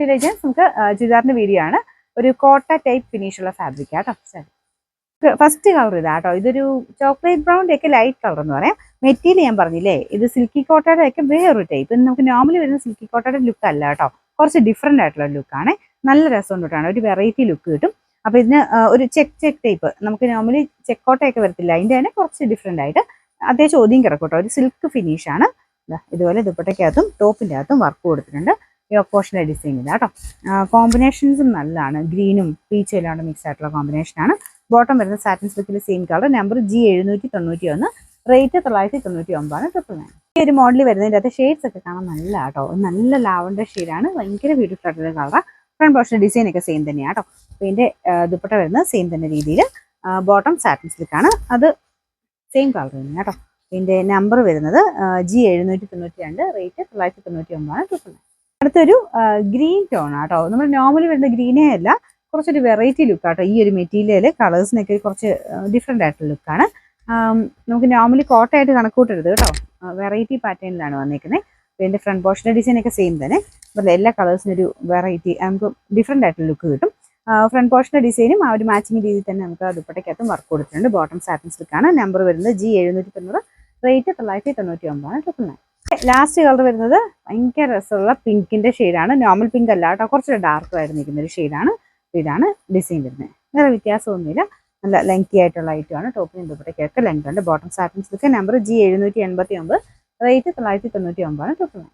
നമുക്ക് ചുരിദാറിന്റെ വീഡിയോ ആണ്. ഒരു കോട്ട ടൈപ്പ് ഫിനിഷ് ഉള്ള ഫാബ്രിക് ആട്ടോ. ഫസ്റ്റ് കളർ ഇതാട്ടോ. ഇതൊരു ചോക്ലേറ്റ് ബ്രൗണിന്റെ ഒക്കെ ലൈറ്റ് കളർ എന്ന് പറയാം. മെറ്റീരിയൽ ഞാൻ പറഞ്ഞില്ലേ, ഇത് സിൽക്കി കോട്ടയുടെ ഒക്കെ വേറൊരു ടൈപ്പ്. നമുക്ക് നോർമലി വരുന്ന സിൽക്കി കോട്ടയുടെ ലുക്ക് അല്ല കേട്ടോ, കുറച്ച് ഡിഫറെന്റ് ആയിട്ടുള്ള ലുക്കാണ്. നല്ല രസം തൊട്ടാണ്, ഒരു വെറൈറ്റി ലുക്ക് കിട്ടും. അപ്പൊ ഇതിന് ഒരു ചെക്ക് ടൈപ്പ്, നമുക്ക് നോർമലി ചെക്ക് കോട്ടയൊക്കെ വരത്തില്ല, അതിന്റെ തന്നെ കുറച്ച് ഡിഫറെന്റ് ആയിട്ട് അത്യാവശ്യം ഒതുങ്ങി കിടക്കും കേട്ടോ. ഒരു സിൽക്ക് ഫിനിഷ് ആണ്. ഇതുപോലെ ദുപ്പട്ടയ്ക്കകത്തും ടോപ്പിന്റെ അകത്തും വർക്ക് കൊടുത്തിട്ടുണ്ട്. യോക്ക് പോർഷന്റെ ഡിസൈൻ ഇല്ല കേട്ടോ. കോമ്പിനേഷൻസും നല്ലതാണ്, ഗ്രീനും പീച്ചും എല്ലാം മിക്സ് ആയിട്ടുള്ള കോമ്പിനേഷനാണ്. ബോട്ടം വരുന്ന സാറ്റിൻ സിൽക്കിൽ same colour. Number G791, rate 999. ഈ ഒരു മോഡൽ വരുന്നതിൻ്റെ അകത്ത് ഷെയ്ഡ്സ് ഒക്കെ കാണാൻ നല്ല കേട്ടോ. നല്ല ലാവണ്ടർ ഷെയ്ഡാണ്, ഭയങ്കര ബ്യൂട്ടിഫുൾ ആയിട്ടുള്ള കളറാണ്. ഫ്രണ്ട് പോർഷൻ ഡിസൈൻ ഒക്കെ സെയിം തന്നെയാണ് കേട്ടോ. അപ്പോൾ ഇതിന്റെ ദുപ്പട്ട വരുന്നത് സെയിം തന്നെ രീതിയിൽ. ബോട്ടം സാറ്റിൻ സിൽക്കാണ്, അത് സെയിം കളർ തന്നെ കേട്ടോ. ഇതിന്റെ നമ്പർ വരുന്നത് G792, റേറ്റ് 999. അടുത്തൊരു ഗ്രീൻ ടോൺ ആട്ടോ. നമ്മൾ നോർമലി വരുന്ന ഗ്രീനേ അല്ല, കുറച്ചൊരു വെറൈറ്റി ലുക്ക് ആട്ടോ. ഈ ഒരു മെറ്റീരിയൽ കളേഴ്സിനൊക്കെ കുറച്ച് ഡിഫറെൻ്റ് ആയിട്ടുള്ള ലുക്കാണ്. നമുക്ക് നോർമലി കോട്ടയായിട്ട് കണക്കൂട്ടരുത് കേട്ടോ, വെറൈറ്റി പാറ്റേണിലാണ് വന്നിരിക്കുന്നത്. ഇതിന്റെ ഫ്രണ്ട് പോർഷൻ്റെ ഡിസൈൻ ഒക്കെ സെയിം തന്നെ. അപ്പോൾ എല്ലാ കളേഴ്സിനും ഒരു വെറൈറ്റി, നമുക്ക് ഡിഫറെൻ്റ് ആയിട്ടുള്ള ലുക്ക് കിട്ടും. ഫ്രണ്ട് പോർഷൻ്റെ ഡിസൈനും ആ ഒരു മാച്ചിങ് രീതിയിൽ തന്നെ നമുക്ക് ആ ദുപ്പട്ടയ്ക്കകത്തും വർക്ക് കൊടുത്തിട്ടുണ്ട്. ബോട്ടം സാറ്റിൻ സിൽക്കാണ്. നമ്പർ വരുന്നത് G790, റേറ്റ് 999. ലാസ്റ്റ് കളർ വരുന്നത് ഭയങ്കര രസമുള്ള പിങ്കിന്റെ ഷെയ്ഡാണ്. നോർമൽ പിങ്ക് അല്ല കേട്ടോ, കുറച്ച് ഡാർക്ക് ആയിട്ട് നിൽക്കുന്ന ഒരു ഷെയ്ഡാണ്. ഇതാണ് ഡിസൈൻ വരുന്നത്. വേറെ വ്യത്യാസമൊന്നുമില്ല, നല്ല ലെങ്തി ആയിട്ടുള്ള ഐറ്റമാണ്. ടോപ്പിനും ദുപ്പട്ടയ്ക്കൊക്കെ ലെങ്ത് ഉണ്ട്. Bottom satin silk. Number G789, rate 999.